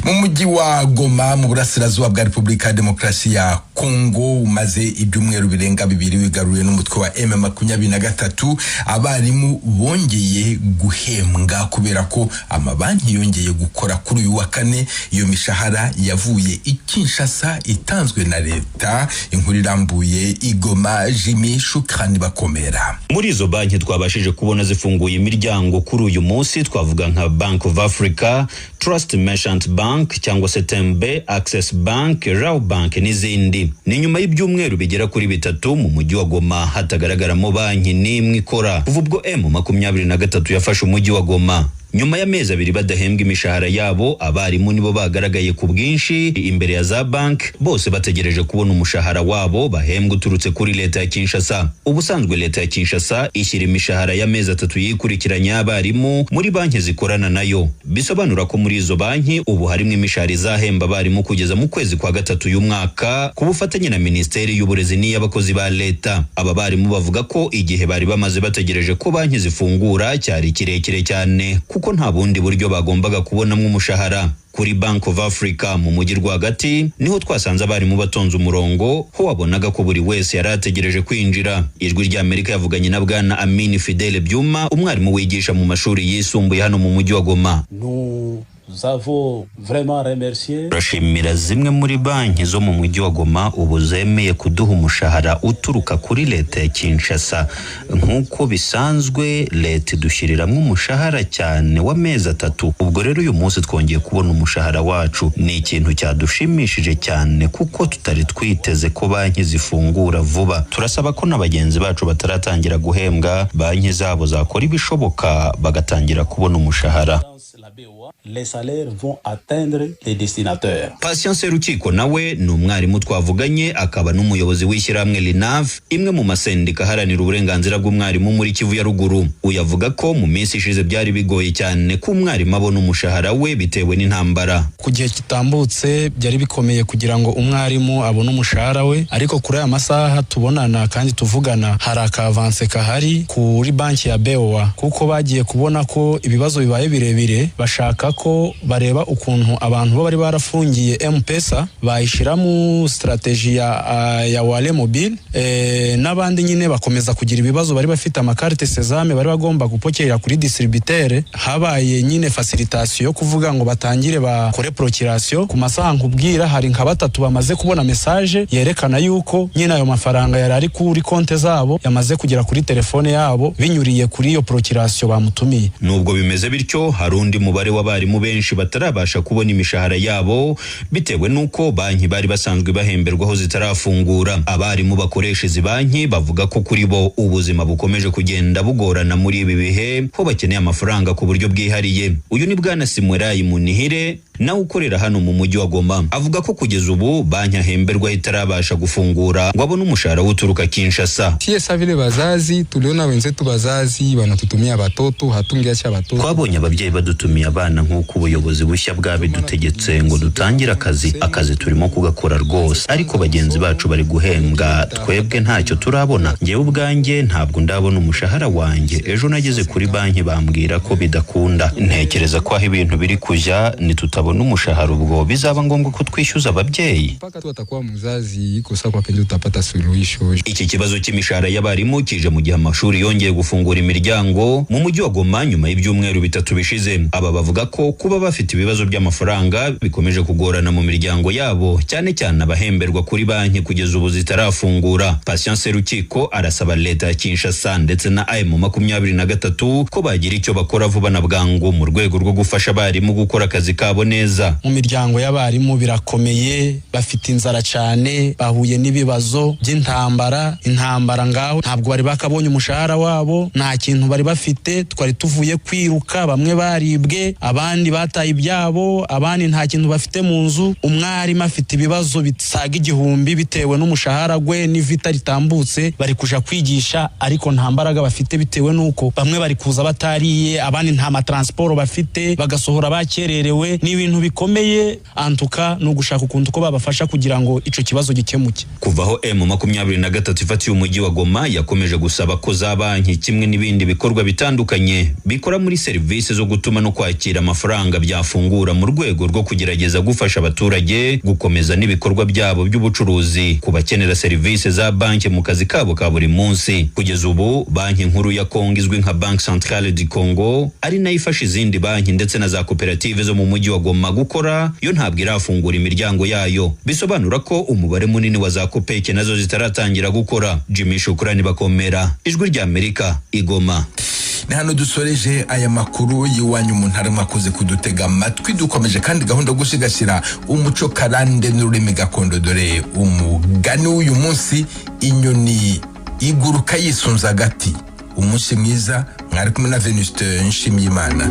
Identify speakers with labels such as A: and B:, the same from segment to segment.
A: mu mujyi wa Goma mu burasirazuba bwa Repubulika ya Demokarasi ya Kongo umaze ibyumweru birenga 2 wigaruriye n'umutwe wa M23 abarimu bongeye guhembwa kubera ko amabanki yongeye gukora kuri uyu wa kane. Iyo mishahara yavuye i Kinshasa itanzwe na leta. Inkuru irambuye Igoma Jimmy Shukrani Bakomera.
B: Muri izo banki twabashije kubona zifunguye imiryango kuri uyu munsi twavuga nka Bank of Africa, Trust Merchant Bank cyangwa se Tembe, Access Bank, Raw Bank n'izindi. Ni nyuma y'ibyumweru bigera kuri 3 mu mujyi wa Goma hatagaragaramo banki n'imwe ikora. Kuva ubwo M23 yafashe umujyi wa Goma. Nyuma y'amezi 2 badahembwa imishahara yabo, abarimu nibo bagaragaye ku bwinshi imbere ya za bank, bose bategereje kubona umushahara wabo bahembwa uturutse kuri leta ya Kinshasa. Ubusanzwe leta ya Kinshasa ishyira imishahara y'amezi 3 yikurikiranya y'abarimu muri banki zikorana nayo. Bisobanura ko muri izo banki ubu harimo imishahara izahemba abarimu kugeza mu kwezi kwa 3 y'umwaka ku bufatanye na Ministeri y'Uburezi n'iy'abakozi ba leta. Aba barimu bavuga ko igihe bari bamaze bategereje ko banki zifungura cyari kirekire cyane kuko nta bundi buryo bagombaga kubonamo umushahara. Kuri Bank of Africa mu mujyi rwagati niho twasanze abarimu batonze umurongo, ho wabonaga ko buri wese yarategereje kwinjira. Ijwi rya Amerika yavuganye na bwana Amini Fidele Byuma, umwarimu wigisha mu mashuri yisumbuye hano mu mujyi wa Goma. Turashimira zimwe muri banki zo mu mujyi wa Goma ubu zemeye kuduha umushahara uturuka kuri leta ya Kinshasa. Nk'uko bisanzwe leta idushyiriramwo umushahara cyane w'amezi 3. Ubwo rero uyu munsi twongeye kubona umushahara wacu. Ni ikintu cyadushimishije cyane kuko tutari twiteze ko banki zifungura vuba. Turasaba ko n'abagenzi bacu bataratangira guhembwa banki zabo zakora ibishoboka bagatangira kubona umushahara.
C: Les salaires vont atteindre les destinataires.
B: Patience Rukiko nawe ni umwarimu twavuganye akaba n'umuyobozi w'ishyirahamwe Linav, imwe mu masendika haranira uburenganzira bw'umwarimu muri Kivu ya ruguru. Uyavuga ko mu minsi ishize byari bigoye cyane ko umwarimu abona umushahara we bitewe n'intambara.
D: Ku gihe kitambutse byari bikomeye kugira ngo umwarimu abone umushahara we, ariko kuri aya masaha tubonana kandi tuvugana hari akavanse kahari kuri banki ya BOA kuko bagiye kubona ko ibibazo bibaye birebire, bashaka ko bareba ukuntu abantu bari barafungiye M-Pesa bayishira mu strategy ya Wale Mobile, n'abandi nyine bakomeza kugira ibibazo bari bafite amakarte Sezame bari bagomba gupokera kuri distributeur. Habaye nyine facilitation yo kuvuga ngo batangire bakore procuration. Ku masaha nkubwira hari nka 3 bamaze kubona message yerekana yuko nyine ayo mafaranga yari ari kuri konte zabo yamaze kugera kuri telefone yabo binyuriye kuri iyo procuration bamutumiye.
B: Nubwo bimeze bityo hari undi mubare w'abarimu benshi batarabasha kubona imishahara yabo bitewe nuko banki bari basanzwe bahemberwaho zitarafungura. Abarimu bakoresha izi banki bavuga ko kuri bo ubuzima bukomeje kugenda bugorana muri ibi bihe, ho bakeneye amafaranga ku buryo bwihariye. Uyu ni bwana Simwerayi Munihire nawe ukorera hano mu mujyi wa Goma, avuga ko kugeza ubu banki ahemberwa itarabasha gufungura ngo abone umushahara uturuka Kinshasa.
E: Sasa vile bazazi tuliona wenzetu bazazi wanatutumia batoto hatungiacha batoto.
B: Twabonye ababyeyi badutumiye abana nk'uko ubuyobozi bushya bwabidutegetse ngo dutangire akazi turimo kugakora rwose, ariko bagenzi bacu bari guhembwa twebwe ntacyo turabona. Ngewe ubwanjye ntabwo ndabona umushahara wanjye. Ejo nageze kuri banki bambwira ko bidakunda. Ntekereza ko aho ibintu biri kujya ni tutabona umushahara ubwo bizaba ngombwa ko twishyuza ababyeyi.
E: Paka tu atakuwa mzazi iko sawa kwa pendo utapata suluhisho.
B: Iki kibazo cy'imishahara y'abarimu kije mu gihe amashuri yongeye gufungura imiryango mu mujyi wa Goma nyuma y'ibyumweru 3 bishize. Aba bavuga ko kuba bafite ibibazo by'amafaranga bikomeje kugorana mu miryango yabo, cyane cyane abahemberwa kuri banki kugeza ubu zitarafungura. Patience Rukiko arasaba leta ya Kinshasa ndetse na M23 ko bagira icyo bakora vuba na bwangu mu rwego rwo gufasha abarimu gukora akazi kabo neza.
D: Mu miryango y'abarimu birakomeye, bafite inzara cyane, bahuye n'ibibazo intambara ngaho ntabwo bari bakabonye umushahara wabo, nta kintu bari bafite. Twari tuvuye kwiruka, bamwe baribwe, abandi bataye ibyabo, abandi nta kintu bafite mu nzu. Umwarimu afite ibibazo bisaga 1000 bitewe n'umushahara gwe n'ivita ritambutse. Bari kuja kwigisha ariko nta mbaraga bafite bitewe nuko bamwe bari kuza batariye, abandi nta matransport bafite, bagasohora bakererewe. Ni ibintu bikomeye, antuka no gushaka ukuntu ko babafasha kugira ngo ico kibazo gikemuke.
B: Kuvaho M23 ifatiye umujyi wa Goma yakomeje gusaba ko za banki kimwe n'ibindi bikorwa bitandukanye bikora muri service zo gutuma no kwakira kwakira amafaranga byafungura mu rwego rwo kugerageza gufasha abaturage gukomeza n'ibikorwa byabo by'ubucuruzi ku bakenera serivisi za banki mu kazi kabo ka buri munsi. Kugeza ubu banki nkuru ya Kongo izwi nka Banque Centrale du Congo ari nayo ifasha izindi banki ndetse na za koperative zo mu mujyi wa Goma gukora, yo ntabwo irafungura imiryango yayo. Bisobanura ko umubare munini wa za kopeke nazo zitaratangira gukora. Jimmy Shukrani Bakomera, Ijwi rya Amerika, Igoma.
A: Ni hano dusoreje aya makuru y'iwanyu mu ntara mwakoze kudutega amatwi. Dukomeje kandi gahunda gusigasira umuco karande n'ururimi gakondo, dore umugani w'uyu munsi: inyoni iguruka yisunza agati. Umunsi mwiza, mwari kumwe na Venuste Nshimiyimana.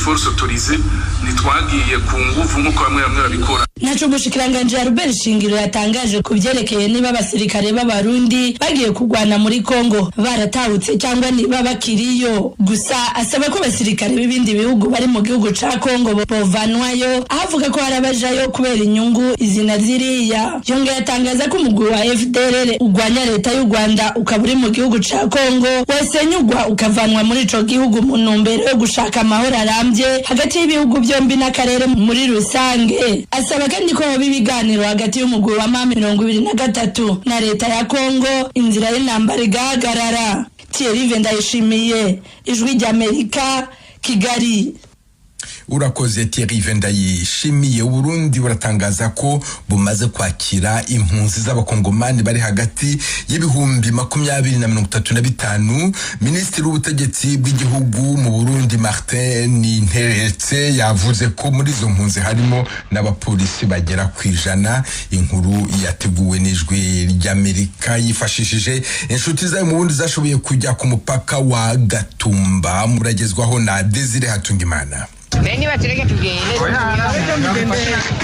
F: force autorisée nitwagiye ku nguvu nkuko bamwe babikora.
G: Naco mushikiranganje ya Robert Shingiro yatangaje kubyerekeye niba abasirikare b'abarundi bagiye kugwana muri Kongo baratahutse cyangwa niba bakiriyo. Gusa asaba ko abasirikare b'ibindi bihugu bari mu gihugu ca Kongo bovanwayo, avuga ko harabajayo kubera inyungu izina ziriya. Yongeye yatangaza ko umugwi wa FDLR ugwanya leta y'u Rwanda ukaburi mu gihugu ca Kongo wasenyugwa ukavanwa muri ico gihugu mu ntumbero yo gushaka amahoro arambye hagati y'ibihugu byombi n'akarere muri rusange. Asaba kandi ko bibiganiro hagati y'umugwi wa M23 na leta ya Kongo inzira y'intambara igahagarara. Thierry Vendayishimiye, Ijwi rya Amerika, Kigali.
A: Urakoze Thierry Vendayishimiye. Burundi buratangaza ko bumaze kwakira impunzi z'abakongomani bari hagati y'ibihumbi 20 na 35. Minisitiri w'ubutegetsi bw'igihugu mu Burundi Martin Ninteretse yavuze ko muri izo mpunzi harimo n'abapolisi bagera ku 100. Inkuru yateguwe n'Ijwi ry'Amerika yifashishije inshuti zayo mu Burundi zashoboye kujya ku mupaka wa Gatumba. Muragezwaho na Desire Hatungimana.
H: Beni batereke tugende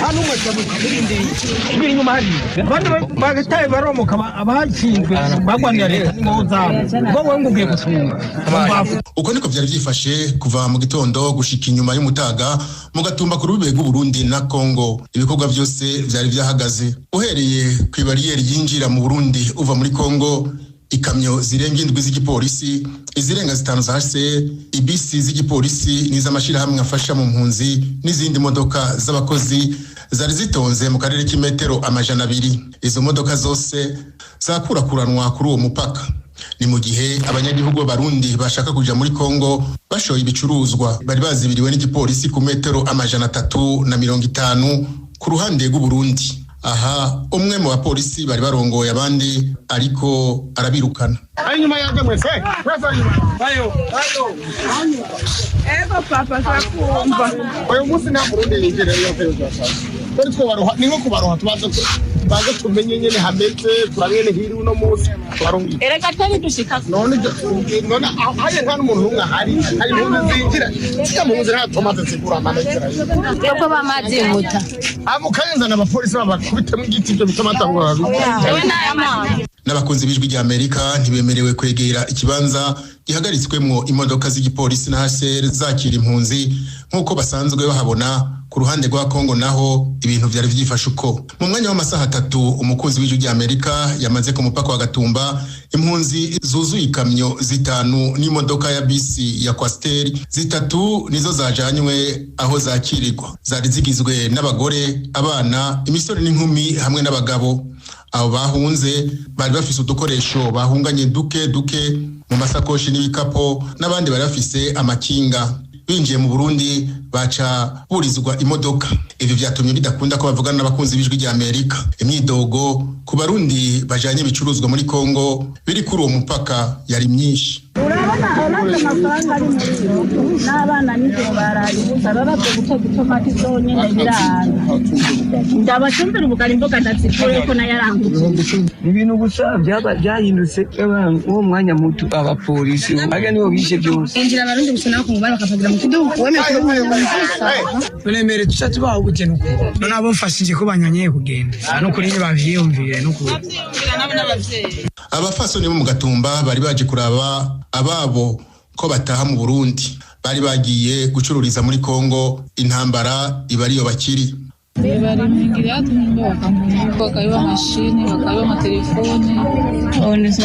H: hano mwese nyuma hari bagataye baromoka abashinzwe bagwanira leta n'ingabo zabo ngo ngugiye gusunga.
I: Uko niko byari byifashe kuva mu gitondo gushika inyuma y'umutaga mu Gatumba ku rubibe rw'u Burundi na Kongo. Ibikorwa byose byari byahagaze uhereye ku bariyeri yinjira mu Burundi uva muri Kongo. Ikamyo zirenga 7 z'igipolisi, izirenga 5 za HCR, ibisi z'igipolisi n'iz'amashira hamwe afasha mu mpunzi n'izindi modoka z'abakozi zari zitonze mu karere k'imetero 200. Izo modoka zose zakurakuranwa kuri uwo mupaka. Ni mu gihe abanyagihugu b'Abarundi bashaka kuja muri Kongo bashoye ibicuruzwa bari bazibiriwe n'igipolisi ku metero 350 ku ruhande rw'u Burundi. Aha umwe mu bapolisi bari barongoye abandi ariko arabirukana.
H: Anyuma yaje mwese bayo ego papa sakumva oyo musi na Burundi yinjira yo kweza turi ko baroha ninko kubaroha tubaza tumenye nyene hameze turabene hiri uno musi barongi ereka tari dushika none aye nta n'umuntu umwe hari umuntu zinjira cyo mu nzira tomaze zigura amanekera yo bamaze muta amukayenza n'abapolisi babakubitemo igiti byo bitomatangura
I: n'abakunzi b'Ijwi rya Amerika ntibemerewe kwegera ikibanza gihagaritswemwo imodoka z'igipolisi na HCR zakira impunzi nk'uko basanzwe bahabona. Ku ruhande rwa Kongo naho ibintu byari byifashe uko. Mu mwanya w'amasaha 3 umukunzi w'Ijwi rya Amerika yamaze ku mupaka wa Gatumba. Impunzi zuzuye ikamyo 5 n'imodoka ya bisi ya Coaster 3 nizo zajanywe aho zakirirwa. Zari zigizwe n'abagore, abana, imisore n'inkumi hamwe n'abagabo. Abo bahunze bari bafise udukoresho bahunganye duke mu masakoshi n'ibikapo, n'abandi bari bafise amakinga. Binjiye mu Burundi baca burizwa imodoka. Ivyo byatumye bidakunda ko bavugana n'abakunzi b'Ijwi rya Amerika. Imyidogo ku Barundi bajanye ibicuruzwa muri Kongo biri kuri uwo mupaka yari myinshi.
J: Urabona amafaranga ari mu n'abana n'icyo baraye baba gutomati zonyene biranga ndabashundira ubugari imboga ndazikore ko nayarangutse
K: ibintu gusa byahindutse uwo mwanya muto abapolisi aga nibo bishe byose
J: injira Abarundi gusa nako mubara bakavugira mu kidugu
K: Tunemere tushatu baho gukena uko none abo mfashije ko banyanyeye kugenda no kuri bavyiyumvire no kuri
I: abafasoni bo mu Gatumba bari baje kuraba ababo ko bataha mu Burundi. Bari bagiye gucururiza muri Kongo intambara ibariyo bakiri.
L: Balimwingilia nyumba wakaiba mashini, wakaiba matelefoni,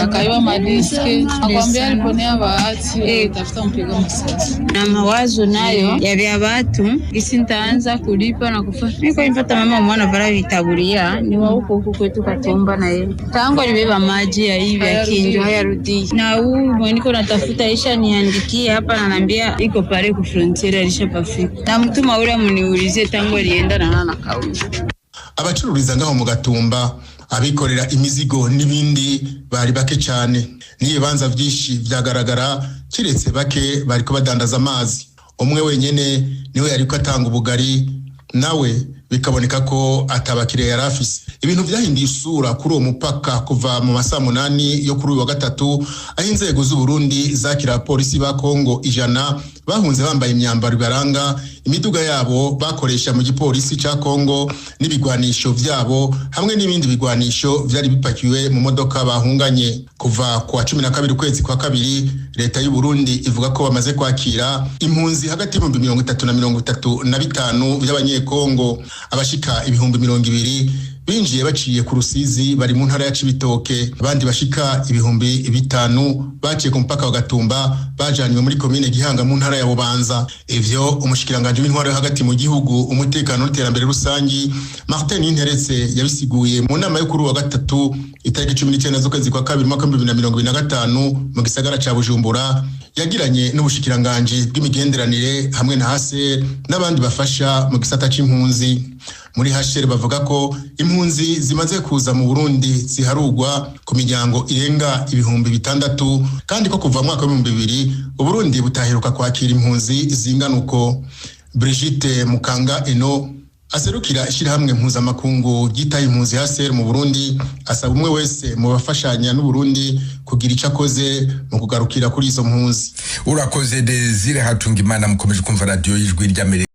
L: wakaiba madiski. Akwambia aliponea bahati tafuta mpiga masasi.
M: Na mawazo nayo ya vya watu isi nitaanza kulipa na kufa. Niko nipata mama mwana vara vitabulia ni wa huko kwetu Katomba na yeye. Tangu alibeba maji ya hivi akinjo hayarudi. Na huyu mweniko natafuta isha niandikie hapa na anambia iko pale ku frontier alishapafika. Na mtu maura muniulize tangu alienda na kauli.
I: Abacururiza ngaho mu Gatumba abikorera imizigo n'ibindi bari bake cyane. Nibanza byinshi byagaragara kiretse bake bariko badandaza amazi. Umwe wenyene niwe yariko atanga ubugari nawe bikaboneka ko atabakire yarafise. Ibintu byahindiye isura kuri uwo mupaka kuva mu masaa 8 yo kuri uyu wa gatatu aho inzego z'u Burundi zakira polisi ba Kongo 100 bahunze bambaye imyambaro ibaranga imiduga yabo bakoresha mu gipolisi ca Kongo n'ibigwanisho vyabo hamwe n'ibindi bigwanisho vyari bipakiwe mu modoka bahunganye. Kuva kwa 12 kwezi kwa kabiri leta y'u Burundi ivuga ko bamaze kwakira impunzi hagati y'ibihumbi 30 na 35 by'abanyekongo. Abashika ibihumbi 200 binjiye baciye ku Rusizi bari mu ntara ya Cibitoke, abandi bashika ibihumbi 5 baciye ku mpaka wa Gatumba bajanywe muri komine Gihanga mu ntara ya Bubanza. Ivyo umushikiranganje w'intwaro hagati mu gihugu umutekano n'iterambere rusangi Martin Interetse yabisiguye mu nama yo kuri wa gatatu itariki 19 z'ukwezi kwa kabiri mwaka 2025 mu gisagara ca Bujumbura yagiranye n'ubushikiranganje bw'imigenderanire hamwe na HCR n'abandi bafasha mu gisata c'impunzi. Muri HCR bavuga ko impunzi zimaze kuza mu Burundi ziharugwa ku miryango irenga ibihumbi 6 kandi ko kuva mu mwaka wa 2000 Uburundi butaheruka kwakira impunzi zinganuko. Brigitte Mukanga Eno aserukira ishirahamwe mpuzamakungu gitaye impunzi HCR mu Burundi asaba umwe wese mu bafashanya n'u Burundi kugira ico akoze mu kugarukira kuri izo mpunzi.
A: Urakoze Desire Hatungimana mukomeje kumva radio y'ijwi ry'Amerika.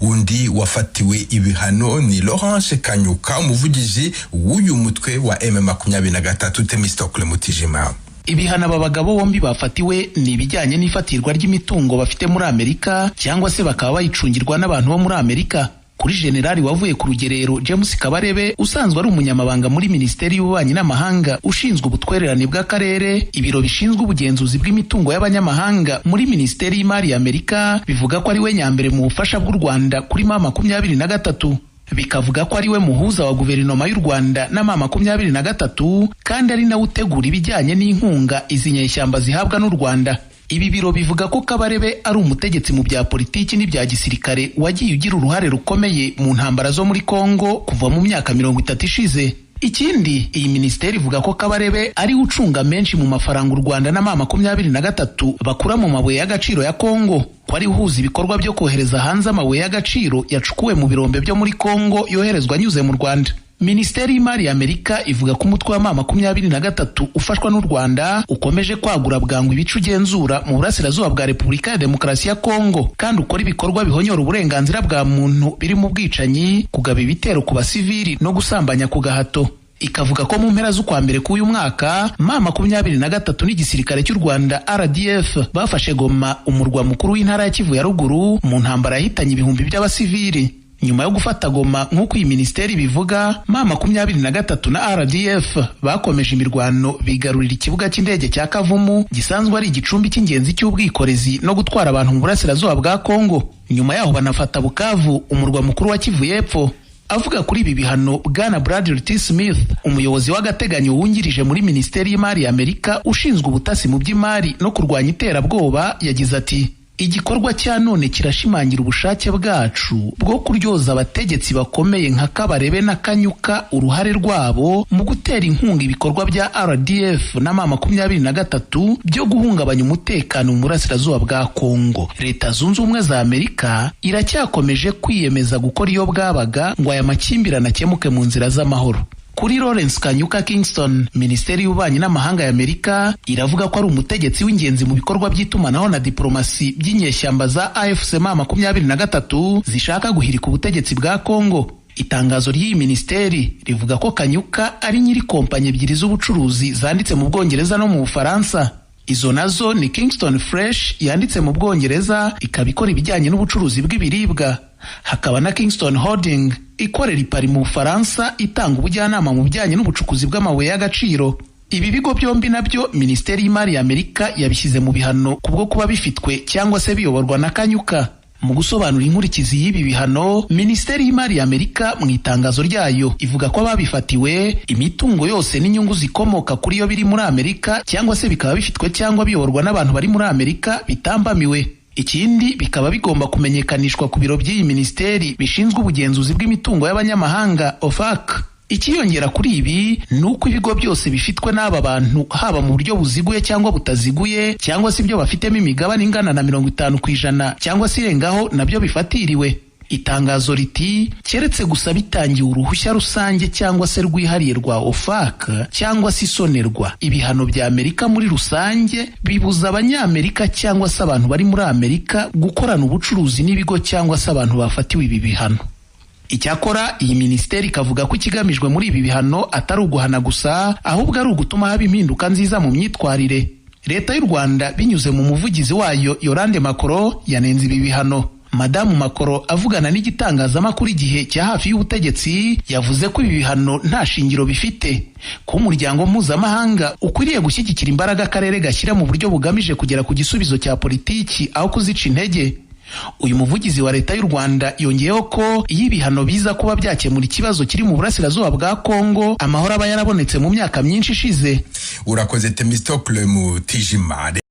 A: Undi wafatiwe ibihano ni Laurence Kanyuka umuvugizi w'uyu mutwe wa M23 Themistokle Mutijima.
N: Ibihano aba bagabo bombi bafatiwe ni ibijyanye n'ifatirwa ry'imitungo bafite muri Amerika cyangwa se bakaba bayicungirwa n'abantu bo muri Amerika. Kuri generali wavuye ku rugerero James Kabarebe usanzwe ari umunyamabanga muri Minisiteri y'Ububanyi n'Amahanga ushinzwe ubutwererane bw'akarere, ibiro bishinzwe ubugenzuzi bw'imitungo y'abanyamahanga muri Minisiteri y'Imari ya Amerika bivuga ko ari we nyambere mu bufasha bw'u Rwanda kuri M23, bikavuga ko ari we muhuza wa guverinoma y'u Rwanda na M23 kandi ari nawe utegura ibijyanye n'inkunga izi nyeshyamba zihabwa n'u Rwanda. Ibi biro bivuga ko Kabarebe ari umutegetsi mu bya politiki n'ibya gisirikare wagiye ugira uruhare rukomeye mu ntambara zo muri Kongo kuva mu myaka 30 ishize. Ikindi, iyi minisiteri ivuga ko Kabarebe ari ucunga menshi mu mafaranga u Rwanda na M23 bakura mu mabuye y'agaciro ya Kongo, ko ari uhuza ibikorwa byo kohereza hanze amabuye y'agaciro yacukuwe mu birombe byo muri Kongo yoherezwa anyuze mu Rwanda. Minisiteri y'Imari ya Amerika ivuga ko umutwe wa M23 ufashwa n'u Rwanda ukomeje kwagura bwangu ibice ugenzura mu burasirazuba bwa Repubulika ya Demokarasi ya Kongo kandi ukora ibikorwa bihonyora uburenganzira bwa muntu biri mu bwicanyi, kugaba ibitero ku basivili no gusambanya ku gahato. Ikavuga ko mu mpera z'ukwa mbere k'uyu mwaka M23 n'igisirikare cy'u Rwanda RDF bafashe Goma, umurwa mukuru w'intara ya Kivu ya ruguru, mu ntambara yahitanye ibihumbi by'abasivili. Nyuma yo gufata Goma nk'uko iyi minisiteri bivuga, M23 na RDF bakomeje imirwano bigarurira ikibuga cy'indege cya Kavumu gisanzwe ari igicumbi cy'ingenzi cy'ubwikorezi no gutwara abantu mu burasirazuba bwa Kongo. Nyuma yaho banafata Bukavu, umurwa mukuru wa Kivu y'Epfo. Avuga kuri ibi bihano, Bwana Bradley T. Smith, umuyobozi w'agateganyo wungirije muri Minisiteri y'Imari ya Amerika ushinzwe ubutasi mu by'imari no kurwanya iterabwoba, yagize ati: igikorwa cya none kirashimangira ubushake bwacu bwo kuryoza abategetsi bakomeye nka Kabarebe na Kanyuka uruhare rwabo mu gutera inkunga ibikorwa bya RDF na M23 byo guhungabanya umutekano mu burasirazuba bwa Kongo. Leta Zunze Ubumwe za Amerika iracyakomeje kwiyemeza gukora iyo bwabaga ngo aya makimbirane akemuke mu nzira z'amahoro. Kuri Lawrence Kanyuka Kingston, Minisiteri y'Ububanyi n'Amahanga ya Amerika iravuga ko ari umutegetsi w'ingenzi mu bikorwa by'itumanaho na diplomasi by'inyeshyamba za AFC M23 zishaka guhirika ubutegetsi bwa Kongo. Itangazo ry'iyi minisiteri rivuga ko Kanyuka ari nyiri kompanyi ebyiri z'ubucuruzi zanditse mu Bwongereza no mu Bufaransa. Izo nazo ni Kingston Fresh yanditse mu Bwongereza ikaba ikora ibijyanye n'ubucuruzi bw'ibiribwa, hakaba na Kingston Holding ikorera i Paris mu Bufaransa itanga ubujyanama mu bijyanye n'ubucukuzi bw'amabuye y'agaciro. Ibi bigo byombi nabyo Minisiteri y'Imari y'Amerika yabishyize mu bihano kubwo kuba bifitwe cyangwa se biyoborwa na Kanyuka. Mu gusobanura inkurikizi y'ibi bihano, Minisiteri y'Imari y'Amerika mu itangazo ryayo ivuga ko ababifatiwe imitungo yose n'inyungu zikomoka kuri yo biri muri Amerika cyangwa se bikaba bifitwe cyangwa biyoborwa n'abantu bari muri Amerika bitambamiwe. Ikindi bikaba bigomba kumenyekanishwa ku biro by'iyi minisiteri bishinzwe ubugenzuzi bw'imitungo y'abanyamahanga OFAC. Ikiyongera kuri ibi ni uko ibigo byose bifitwe n'aba bantu haba mu buryo buziguye cyangwa butaziguye cyangwa se ibyo bafitemo imigabane ingana na 50% cyangwa se irengaho nabyo bifatiriwe. Itangazo riti keretse gusa bitangiye uruhushya rusange cyangwa se rwihariye rwa OFAC cyangwa se isonerwa, ibihano bya Amerika muri rusange bibuza abanyamerika cyangwa se abantu bari muri Amerika gukorana ubucuruzi n'ibigo cyangwa se abantu bafatiwe ibi bihano. Icyakora iyi minisiteri ikavuga ko ikigamijwe muri ibi bihano atari uguhana gusa, ahubwo ari ugutuma haba impinduka nziza mu myitwarire. Leta y'u Rwanda binyuze mu muvugizi wayo Yolande Makoro yanenze ibi bihano. Madamu Makoro avugana n'igitangazamakuru Igihe cya hafi y'ubutegetsi yavuze ko ibi bihano nta shingiro bifite, ko umuryango mpuzamahanga ukwiriye gushyigikira imbaraga akarere gashyira mu buryo bugamije kugera ku gisubizo cya politiki aho kuzica intege. Uyu muvugizi wa Leta y'u Rwanda yongeyeho ko iyo ibihano biza kuba byakemura ikibazo kiri mu burasirazuba bwa Kongo, amahoro aba yarabonetse mu myaka myinshi ishize.
A: Urakoze Themistocle Mutijima.